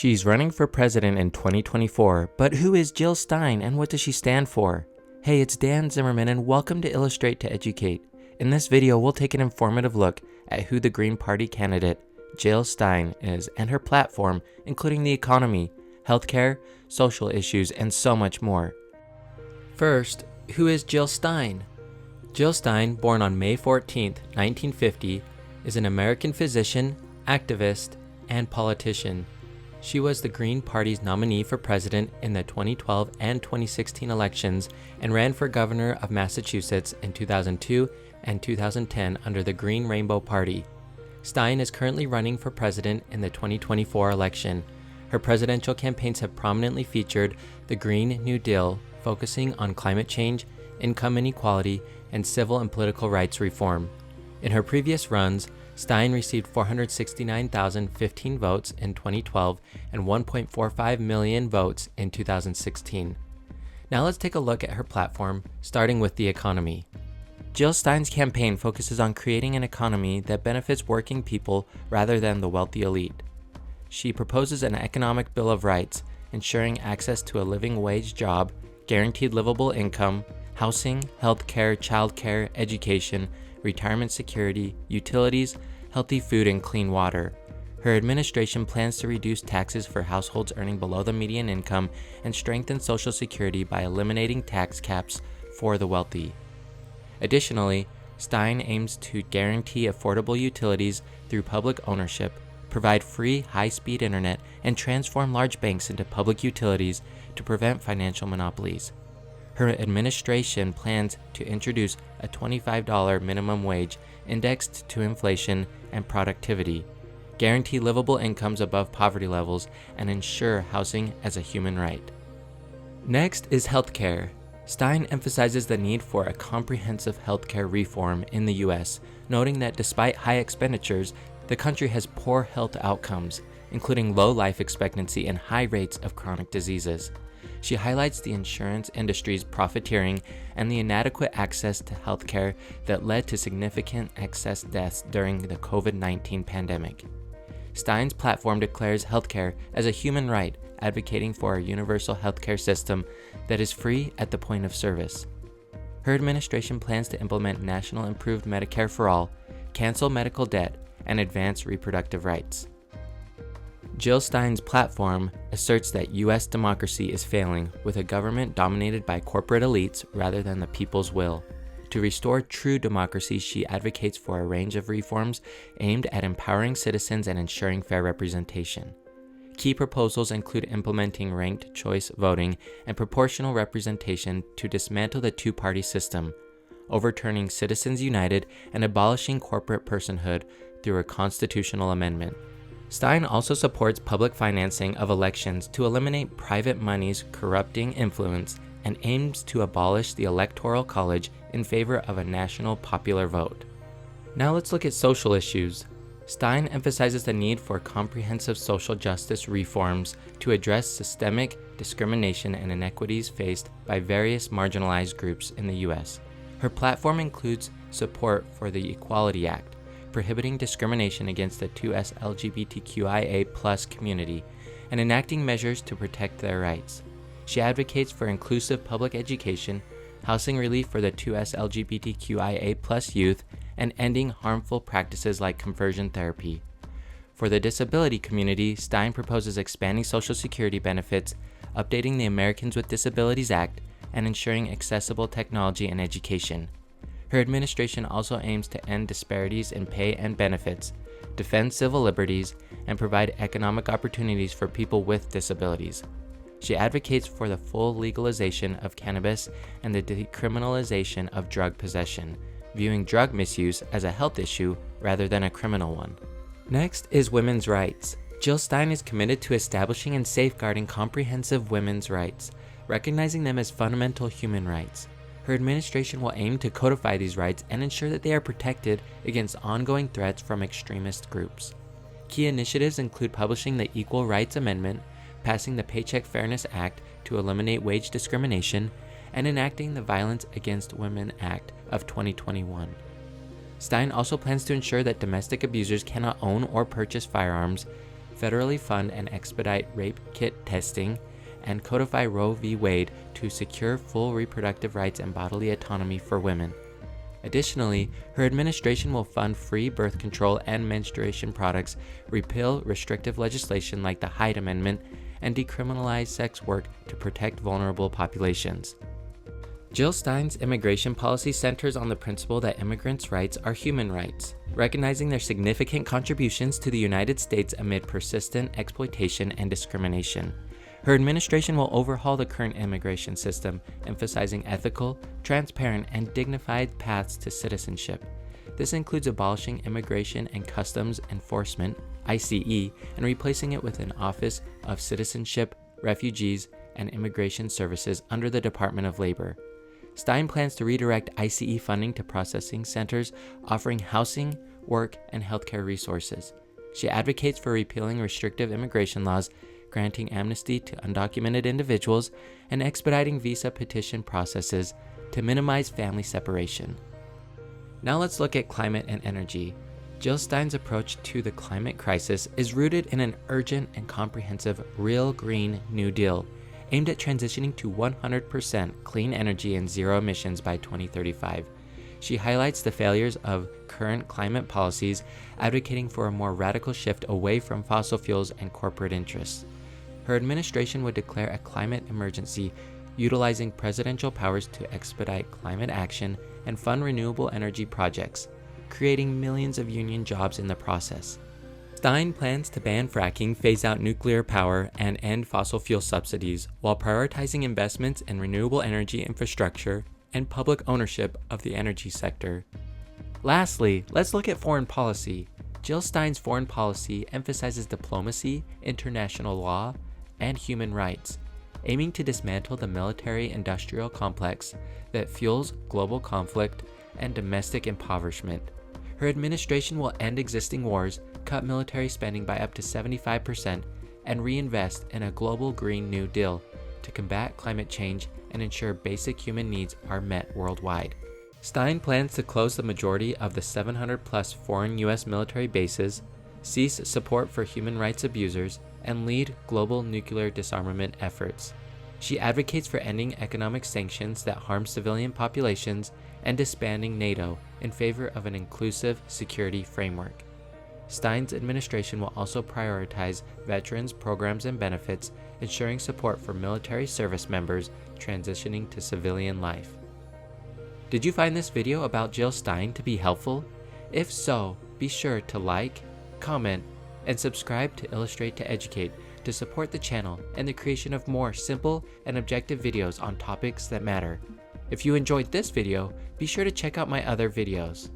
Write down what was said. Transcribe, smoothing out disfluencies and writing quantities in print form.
She's running for president in 2024, but who is Jill Stein and what does she stand for? Hey, it's Dan Zimmerman and welcome to Illustrate to Educate. In this video, we'll take an informative look at who the Green Party candidate, Jill Stein, is and her platform, including the economy, healthcare, social issues, and so much more. First, who is Jill Stein? Jill Stein, born on May 14, 1950, is an American physician, activist, and politician. She was the Green Party's nominee for president in the 2012 and 2016 elections and ran for governor of Massachusetts in 2002 and 2010 under the Green Rainbow Party. Stein is currently running for president in the 2024 election. Her presidential campaigns have prominently featured the Green New Deal, focusing on climate change, income inequality, and civil and political rights reform. In her previous runs, Stein received 469,015 votes in 2012 and 1.45 million votes in 2016. Now let's take a look at her platform, starting with the economy. Jill Stein's campaign focuses on creating an economy that benefits working people rather than the wealthy elite. She proposes an economic bill of rights, ensuring access to a living wage job, guaranteed livable income, housing, healthcare, childcare, education, retirement security, utilities, healthy food, and clean water. Her administration plans to reduce taxes for households earning below the median income and strengthen Social Security by eliminating tax caps for the wealthy. Additionally, Stein aims to guarantee affordable utilities through public ownership, provide free, high-speed internet, and transform large banks into public utilities to prevent financial monopolies. Her administration plans to introduce a $25 minimum wage indexed to inflation and productivity, guarantee livable incomes above poverty levels, and ensure housing as a human right. Next is healthcare. Stein emphasizes the need for a comprehensive healthcare reform in the U.S., noting that despite high expenditures, the country has poor health outcomes, including low life expectancy and high rates of chronic diseases. She highlights the insurance industry's profiteering and the inadequate access to healthcare that led to significant excess deaths during the COVID-19 pandemic. Stein's platform declares healthcare as a human right, advocating for a universal healthcare system that is free at the point of service. Her administration plans to implement National Improved Medicare for All, cancel medical debt, and advance reproductive rights. Jill Stein's platform asserts that U.S. democracy is failing, with a government dominated by corporate elites rather than the people's will. To restore true democracy, she advocates for a range of reforms aimed at empowering citizens and ensuring fair representation. Key proposals include implementing ranked choice voting and proportional representation to dismantle the two-party system, overturning Citizens United, and abolishing corporate personhood through a constitutional amendment. Stein also supports public financing of elections to eliminate private money's corrupting influence and aims to abolish the Electoral College in favor of a national popular vote. Now let's look at social issues. Stein emphasizes the need for comprehensive social justice reforms to address systemic discrimination and inequities faced by various marginalized groups in the U.S. Her platform includes support for the Equality Act, prohibiting discrimination against the 2S LGBTQIA+ community, and enacting measures to protect their rights. She advocates for inclusive public education, housing relief for the 2S LGBTQIA+ youth, and ending harmful practices like conversion therapy. For the disability community, Stein proposes expanding Social Security benefits, updating the Americans with Disabilities Act, and ensuring accessible technology and education. Her administration also aims to end disparities in pay and benefits, defend civil liberties, and provide economic opportunities for people with disabilities. She advocates for the full legalization of cannabis and the decriminalization of drug possession, viewing drug misuse as a health issue rather than a criminal one. Next is women's rights. Jill Stein is committed to establishing and safeguarding comprehensive women's rights, recognizing them as fundamental human rights. Her administration will aim to codify these rights and ensure that they are protected against ongoing threats from extremist groups. Key initiatives include publishing the Equal Rights Amendment, passing the Paycheck Fairness Act to eliminate wage discrimination, and enacting the Violence Against Women Act of 2021. Stein also plans to ensure that domestic abusers cannot own or purchase firearms, federally fund and expedite rape kit testing, and codify Roe v. Wade to secure full reproductive rights and bodily autonomy for women. Additionally, her administration will fund free birth control and menstruation products, repeal restrictive legislation like the Hyde Amendment, and decriminalize sex work to protect vulnerable populations. Jill Stein's immigration policy centers on the principle that immigrants' rights are human rights, recognizing their significant contributions to the United States amid persistent exploitation and discrimination. Her administration will overhaul the current immigration system, emphasizing ethical, transparent, and dignified paths to citizenship. This includes abolishing Immigration and Customs Enforcement, ICE, and replacing it with an Office of Citizenship, Refugees, and Immigration Services under the Department of Labor. Stein plans to redirect ICE funding to processing centers offering housing, work, and healthcare resources. She advocates for repealing restrictive immigration laws, granting amnesty to undocumented individuals, and expediting visa petition processes to minimize family separation. Now let's look at climate and energy. Jill Stein's approach to the climate crisis is rooted in an urgent and comprehensive Real Green New Deal, aimed at transitioning to 100% clean energy and zero emissions by 2035. She highlights the failures of current climate policies, advocating for a more radical shift away from fossil fuels and corporate interests. Her administration would declare a climate emergency, utilizing presidential powers to expedite climate action and fund renewable energy projects, creating millions of union jobs in the process. Stein plans to ban fracking, phase out nuclear power, and end fossil fuel subsidies, while prioritizing investments in renewable energy infrastructure and public ownership of the energy sector. Lastly, let's look at foreign policy. Jill Stein's foreign policy emphasizes diplomacy, international law, and human rights, aiming to dismantle the military-industrial complex that fuels global conflict and domestic impoverishment. Her administration will end existing wars, cut military spending by up to 75%, and reinvest in a global Green New Deal to combat climate change and ensure basic human needs are met worldwide. Stein plans to close the majority of the 700-plus foreign U.S. military bases, cease support for human rights abusers, and lead global nuclear disarmament efforts. She advocates for ending economic sanctions that harm civilian populations and disbanding NATO in favor of an inclusive security framework. Stein's administration will also prioritize veterans programs and benefits, ensuring support for military service members transitioning to civilian life. Did you find this video about Jill Stein to be helpful? If so, be sure to like, comment, and subscribe to Illustrate to Educate to support the channel and the creation of more simple and objective videos on topics that matter. If you enjoyed this video, be sure to check out my other videos.